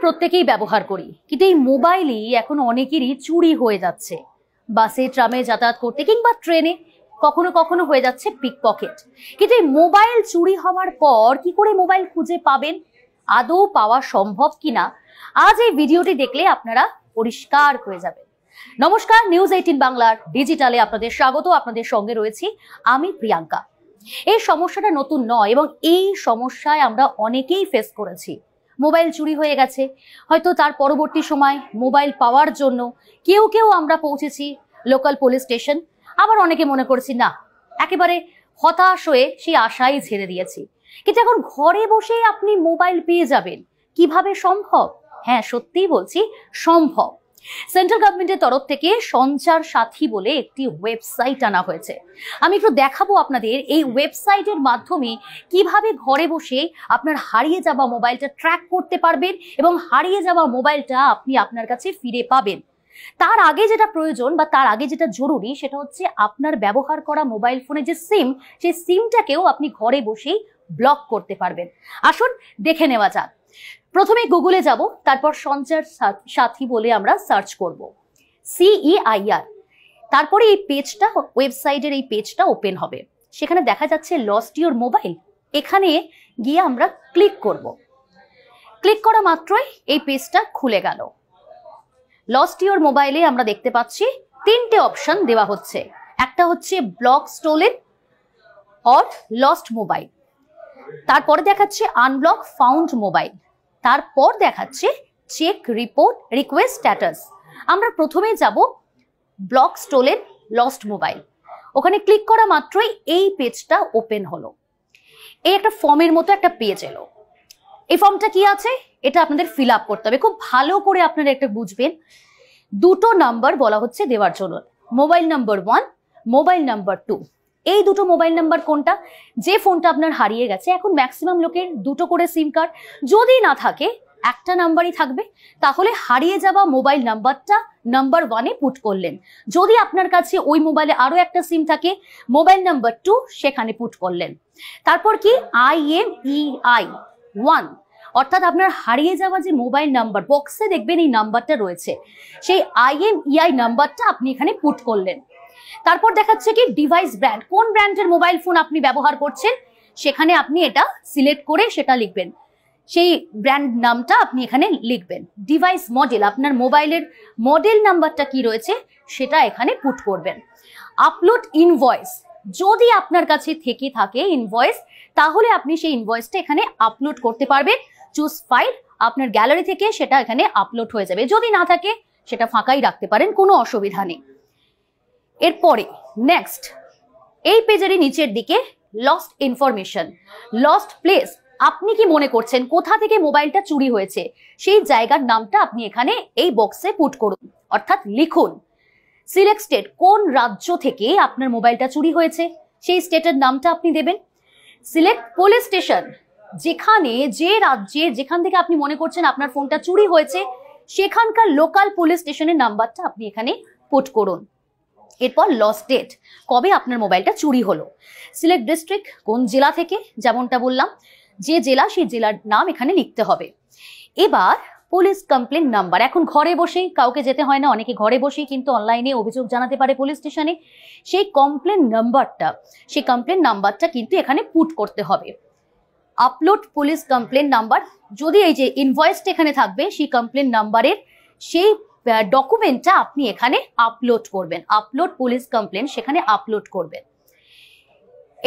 প্রত্যেকেই ব্যবহার করি, কিন্তু এই মোবাইলই এখন অনেকেরই চুরি হয়ে যাচ্ছে। বাসে ট্রামে যাতায়াত করতে কিংবা ট্রেনে কখনো কখনো হয়ে যাচ্ছে পিকপকেট। কিন্তু এই মোবাইল চুরি হওয়ার পর কি করে মোবাইল খুঁজে পাবেন, আদৌ পাওয়া সম্ভব কিনা, আজ এই ভিডিওটি দেখলে আপনারা পরিষ্কার হয়ে যাবেন। নমস্কার, নিউজ 18 বাংলার ডিজিটালে আপনাদের স্বাগত। আপনাদের সঙ্গে রয়েছি আমি প্রিয়াঙ্কা। এই সমস্যাটা নতুন নয় এবং এই সমস্যায় আমরা অনেকেই ফেস করেছি। মোবাইল চুরি হয়ে গেছে, হয়তো তার পরবর্তী সময় মোবাইল পাওয়ার জন্য কেউ কেউ আমরা পৌঁছেছি লোকাল পুলিশ স্টেশন, আবার অনেকে মনে করছি না, একেবারে হতাশ হয়ে সেই আশাই ছেড়ে দিয়েছি। কিন্তু এখন ঘরে বসে আপনি মোবাইল পেয়ে যাবেন, কিভাবে সম্ভব? হ্যাঁ, সত্যিই বলছি, সম্ভব। সেন্ট্রাল গভর্নমেন্টের তরফ থেকে সঞ্চার সাথী বলে একটি ওয়েবসাইট আনা হয়েছে। আমি একটু দেখাবো আপনাদের এই ওয়েবসাইটের মাধ্যমে কিভাবে ঘরে বসে আপনার হারিয়ে যাওয়া মোবাইলটা ট্র্যাক করতে পারবেন এবং হারিয়ে যাওয়া মোবাইলটা আপনি আপনার কাছে ফিরে পাবেন। তার আগে যেটা প্রয়োজন বা তার আগে যেটা জরুরি সেটা হচ্ছে আপনার ব্যবহার করা মোবাইল ফোনে যে সিম, সেই সিমটাকেও আপনি ঘরে বসেই ব্লক করতে পারবেন। আসুন দেখে নেওয়া যাক। প্রথমে গুগলে যাব, তারপর সঞ্চার সাথী বলে আমরা সার্চ করব, CEIR। তারপরে এই পেজটা, ওয়েবসাইটের এই পেজটা ওপেন হবে। সেখানে দেখা যাচ্ছে লস্ট ইওর মোবাইল। এখানে গিয়ে আমরা ক্লিক করব। ক্লিক করা মাত্রই এই পেজটা খুলে গেল। লস্ট ইওর মোবাইলে আমরা দেখতে পাচ্ছি তিনটে অপশন দেওয়া হচ্ছে। একটা হচ্ছে block stolen or lost mobile, তারপরে দেখাচ্ছে আনব্লক ফাউন্ড মোবাইল, তারপর দেখাচ্ছে চেক রিপোর্ট রিকোয়েস্ট স্ট্যাটাস। আমরা প্রথমে যাব ব্লক স্টোলেন লস্ট মোবাইল। ওখানে ক্লিক করা মাত্রই এই পেজটা ওপেন হলো। এই একটা ফর্মের মতো একটা পেজ এলো। এই ফর্মটা কি আছে এটা আপনাদের ফিল আপ করতে হবে। খুব ভালো করে আপনারা একটা বুঝবেন। দুটো নাম্বার বলা হচ্ছে দেওয়ার জন্য, মোবাইল নাম্বার 1, মোবাইল নাম্বার 2। এই দুটো মোবাইল নাম্বার কোনটা? যে ফোনটা আপনার হারিয়ে গেছে, এখন ম্যাক্সিমাম লোকের দুটো করে সিম কার্ড, যদি না থাকে একটা নাম্বারই থাকবে, তাহলে হারিয়ে যাওয়া মোবাইল নাম্বারটা নাম্বার 1-এ পুট করলেন। যদি আপনার কাছে ওই মোবাইলে আরো একটা সিম থাকে, মোবাইল নাম্বার 2 সেখানে পুট করলেন। তারপর কি IMEI 1, অর্থাৎ আপনার হারিয়ে যাওয়া যে মোবাইল নাম্বার, বক্সে দেখবেন এই নাম্বারটা রয়েছে, সেই IMEI নাম্বারটা আপনি এখানে পুট করলেন। তারপর দেখাচ্ছে কি ডিভাইস ব্র্যান্ড, কোন ব্র্যান্ডের মোবাইল ফোন আপনি ব্যবহার করছেন, সেখানে আপনি এটা সিলেক্ট করে সেটা লিখবেন, সেই ব্র্যান্ড নামটা আপনি এখানে লিখবেন। ডিভাইস মডেল, আপনার মোবাইলের মডেল নাম্বারটা কি রয়েছে সেটা এখানে পুট করবেন। আপলোড ইনভয়েস, যদি আপনার কাছে থেকে থাকে ইনভয়েস, তাহলে আপনি সেই ইনভয়েসটা এখানে আপলোড করতে পারবেন। চুজ ফাইল, আপনার গ্যালারি থেকে সেটা এখানে আপলোড হয়ে যাবে। যদি না থাকে সেটা ফাঁকাই রাখতে পারেন, কোনো অসুবিধা নেই। এরপরে নেক্সট, এই পেজেরই নিচের দিকে লস্ট ইনফরমেশন, লস্ট প্লেস, আপনি কি মনে করছেন কোথা থেকে মোবাইলটা চুরি হয়েছে, সেই জায়গার নামটা আপনি এখানে এই বক্সে পুট করুন, অর্থাৎ লিখুন। সিলেক্ট স্টেট, কোন রাজ্য থেকে আপনার মোবাইলটা চুরি হয়েছে সেই স্টেটের নামটা আপনি দেবেন। সিলেক্ট পুলিশ স্টেশন, যেখানে, যে রাজ্যে, যেখান থেকে আপনি মনে করছেন আপনার ফোনটা চুরি হয়েছে, সেখানকার লোকাল পুলিশ স্টেশনের নাম্বারটা আপনি এখানে পুট করুন। এরপর লস্ট ডেট, কবে আপনার মোবাইলটা চুরি হলো। সিলেক্ট ডিস্ট্রিক্ট, কোন জেলা থেকে, যেমনটা বললাম, যে জেলা সেই জেলার নাম এখানে লিখতে হবে। এবার পুলিশ কমপ্লেন নাম্বার, এখন ঘরে বসেই, কাউকে যেতে হয় না, অনেকে ঘরে বসেই কিন্তু অনলাইনে অভিযোগ জানাতে পারে পুলিশ স্টেশনে, সেই কমপ্লেন নাম্বারটা কিন্তু এখানে পুট করতে হবে। আপলোড পুলিশ কমপ্লেন নাম্বার, যদি এই যে ইনভয়েসটা এখানে থাকবে, সেই কমপ্লেন নাম্বারের সেই ডকুমেন্টটা আপনি এখানে আপলোড করবেন। আপলোড পুলিশ কমপ্লেন, সেখানে আপলোড করবেন।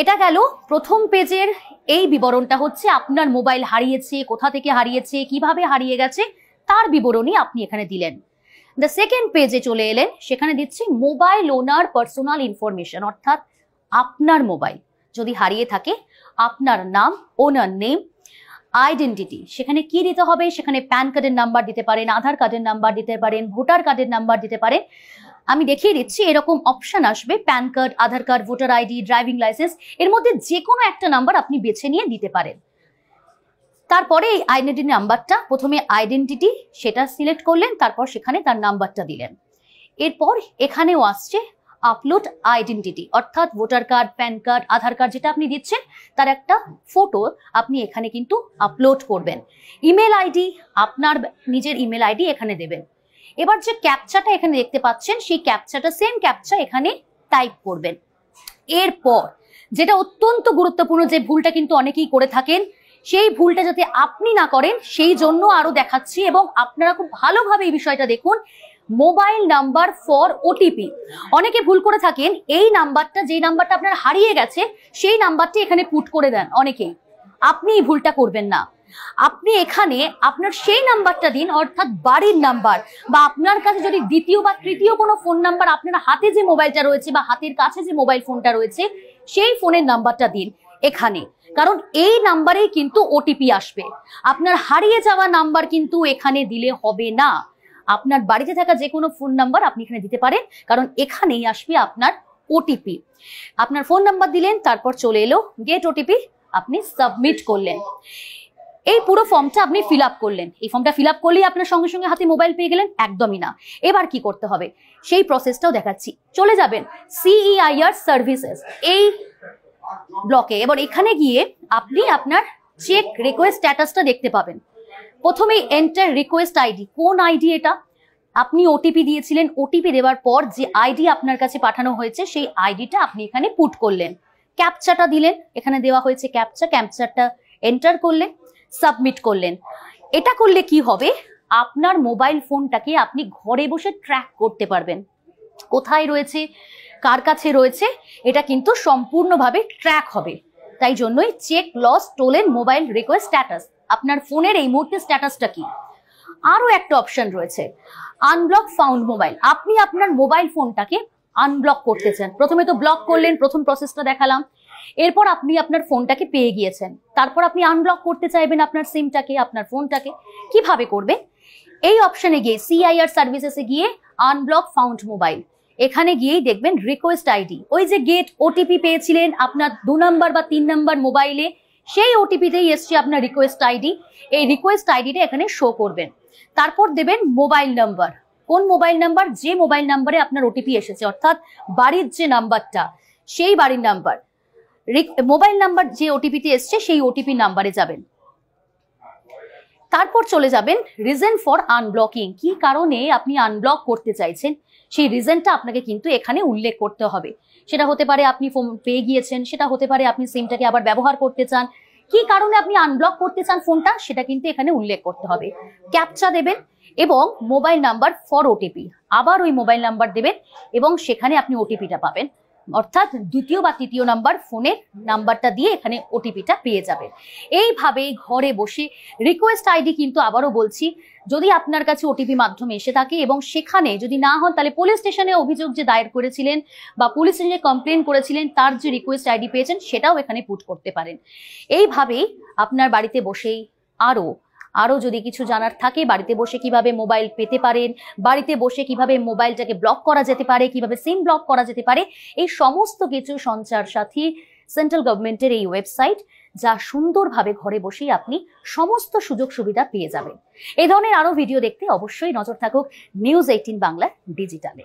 এটা গেল প্রথম পেজের এই বিবরণটা, হচ্ছে আপনার মোবাইল হারিয়েছে, কোথা থেকে হারিয়েছে, কিভাবে হারিয়ে গেছে, তার বিবরণী আপনি এখানে দিলেন। দ্য সেকেন্ড পেজে চলে এলেন, সেখানে দিচ্ছি মোবাইল ওনার পার্সোনাল ইনফরমেশন, অর্থাৎ আপনার মোবাইল যদি হারিয়ে থাকে, আপনার নাম, ওনার নেম, আইডেন্টিটি, সেখানে কি দিতে হবে, সেখানে প্যান কার্ডের নাম্বার দিতে পারেন, আধার কার্ডের নাম্বার দিতে পারেন, ভোটার কার্ডের নাম্বার দিতে পারেন। আমি দেখিয়ে দিচ্ছি, এরকম অপশন আসবে, PAN card, Aadhaar card, voter ID, driving licence, এর মধ্যে যে কোনো একটা নাম্বার আপনি বেছে নিয়ে দিতে পারেন। তারপরে এই আইডেন্টিটি নাম্বারটা, প্রথমে আইডেন্টিটি সেটা সিলেক্ট করলেন, তারপর সেখানে তার নাম্বারটা দিলেন। এরপর এখানেও আসছে আপলোড আইডেন্টিটি, অর্থাৎ voter card, pan card, Aadhaar card যেটা আপনি দিচ্ছেন তার একটা ফটো আপনি এখানে কিন্তু আপলোড করবেন। ইমেল আইডি, আপনার নিজের ইমেল আইডি এখানে দেবেন। এবার যে ক্যাপচাটা এখানে দেখতে পাচ্ছেন সেই ক্যাপচাটা, সেম ক্যাপচা এখানে টাইপ করবেন। এরপর যেটা অত্যন্ত গুরুত্বপূর্ণ, যে ভুলটা কিন্তু অনেকেই করে থাকেন, সেই ভুলটা যাতে আপনি না করেন সেই জন্য আরো দেখাচ্ছি, এবং আপনারা খুব ভালোভাবে এই বিষয়টা দেখুন। মোবাইল নাম্বার ফর ওটিপি, অনেকে ভুল করে থাকেন, এই নাম্বারটা, যেই নাম্বারটা আপনার হারিয়ে গেছে সেই নাম্বারটি এখানে পুট করে দেন অনেকেই। আপনি এই ভুলটা করবেন না। আপনি এখানে আপনার সেই নাম্বারটা দিন, অর্থাৎ বাড়ির নাম্বার, বা আপনার কাছে যদি দ্বিতীয় বা তৃতীয় কোনো ফোন নাম্বার, আপনার হাতে যে মোবাইলটা রয়েছে বা হাতের কাছে যে মোবাইল ফোনটা রয়েছে সেই ফোনের নাম্বারটা দিন এখানে, কারণ এই নাম্বারেই কিন্তু ওটিপি আসবে। আপনার হারিয়ে যাওয়া নাম্বার কিন্তু এখানে দিলে হবে না। আপনার বাড়িতে থাকা যে কোনো ফোন নাম্বার আপনি এখানে দিতে পারেন, কারণ এখানেই আসবে আপনার ওটিপি। আপনার ফোন নাম্বার দিলেন, তারপর চলে এলো গেট ওটিপি, আপনি সাবমিট করলেন। এই পুরো ফর্মটা আপনি ফিল আপ করলেন। এই ফর্মটা ফিল আপ করলেই আপনার সঙ্গে সঙ্গে হাতে মোবাইল পেয়ে গেলেন? একদমই না। এবার কি করতে হবে সেই প্রসেসটাও দেখাচ্ছি। চলে যাবেন CEIR সার্ভিসেস এই ব্লকে। এবার এখানে গিয়ে আপনি আপনার চেক রিকোয়েস্ট স্ট্যাটাসটা দেখতে পাবেন। প্রথমেই এন্টার রিকোয়েস্ট আইডি, কোন আইডি এটা? আপনি ওটিপি দিয়েছিলেন, ওটিপি দেওয়ার পর যে আইডি আপনার কাছে পাঠানো হয়েছে সেই আইডিটা আপনি এখানে পুট করলেন। ক্যাপচাটা দিলেন, এখানে দেওয়া হয়েছে ক্যাপচা, ক্যাপচাটা এন্টার করলেন, সাবমিট করলেন। এটা করলে কি হবে, আপনার মোবাইল ফোনটাকে আপনি ঘরে বসে ট্র্যাক করতে পারবেন, কোথায় রয়েছে, কার কাছে রয়েছে, এটা কিন্তু সম্পূর্ণভাবে ট্র্যাক হবে। তাই জন্যই check lost stolen mobile request status, আপনার ফোনের এই মুহূর্তে স্ট্যাটাসটা কি। আরো একটা অপশন রয়েছে আনব্লক ফাউন্ড মোবাইল। আপনি আপনার মোবাইল ফোনটাকে আনব্লক করতে চান। প্রথমে তো ব্লক করলেন, প্রথম প্রসেসটা দেখালাম। এরপর আপনি আপনার ফোনটাকে পেয়ে গিয়েছেন, তারপর আপনি আনব্লক করতে চাইবেন আপনার সিমটাকে, আপনার ফোনটাকে। কিভাবে করবেন? এই অপশনে গিয়ে CIR সার্ভিসেসে গিয়ে আনব্লক ফাউন্ড মোবাইল, এখানে গিয়েই দেখবেন রিকোয়েস্ট আইডি, ওই যে গেট ওটিপি পেয়েছিলেন আপনার 2 নাম্বার বা 3 নাম্বার মোবাইলে, সেই ওটিপিতেই এসছে আপনার রিকোয়েস্ট আইডি। এই রিকোয়েস্ট আইডিটা এখানে শো করবেন। তারপর দেবেন মোবাইল নাম্বার, কোন মোবাইল নাম্বার, যে মোবাইল নাম্বারে আপনার ওটিপি এসেছে, অর্থাৎ বাড়ির যে নাম্বারটা সেই বাড়ির নাম্বার। মোবাইল নাম্বার যে ওটিপিতে এসছে সেই ওটিপি নাম্বারে যাবেন। তারপর চলে যাবেন রিজন ফর আনব্লকিং, কি কারণে আপনি আনব্লক করতে চাইছেন সেই রিজনটা আপনাকে কিন্তু এখানে উল্লেখ করতে হবে। সেটা হতে পারে আপনি ফোন পেয়ে গিয়েছেন, সেটা হতে পারে আপনি সিমটাকে আবার ব্যবহার করতে চান, কি কারণে আপনি আনব্লক করতে চান ফোনটা সেটা কিন্তু এখানে উল্লেখ করতে হবে। ক্যাপচা দেবেন এবং মোবাইল নাম্বার ফর ওটিপি, আবার ওই মোবাইল নাম্বার দেবেন এবং সেখানে আপনি ওটিপিটা পাবেন, অর্থাৎ দ্বিতীয় বা তৃতীয় নাম্বার ফোনের নাম্বারটা দিয়ে এখানে ওটিপিটা পেয়ে যাবেন। এইভাবে ঘরে বসে রিকোয়েস্ট আইডি কিন্তু আবারও বলছি, যদি আপনার কাছে ওটিপি মাধ্যমে এসে থাকে এবং সেখানে যদি না হন, তাহলে পুলিশ স্টেশনে অভিযোগ যে দায়ের করেছিলেন বা পুলিশ স্টেশনে কমপ্লেন করেছিলেন তার যে রিকোয়েস্ট আইডি পেয়েছেন সেটাও এখানে পুট করতে পারেন। এইভাবেই আপনার বাড়িতে বসেই আরো যদি কিছু জানার থাকে, বাড়িতে বসে কিভাবে মোবাইল পেতে পারেন, বাড়িতে বসে কিভাবে মোবাইলটাকে ব্লক করা যেতে পারে, কিভাবে সিম ব্লক করা যেতে পারে, এই সমস্ত কিছু সঞ্চার সাথী সেন্ট্রাল গভর্নমেন্টের এই ওয়েবসাইট, যা সুন্দরভাবে ঘরে বসেই আপনি সমস্ত সুযোগ সুবিধা পেয়ে যাবেন। এই ধরনের আরো ভিডিও দেখতে অবশ্যই নজর থাকুক নিউজ 18 বাংলা ডিজিটালে।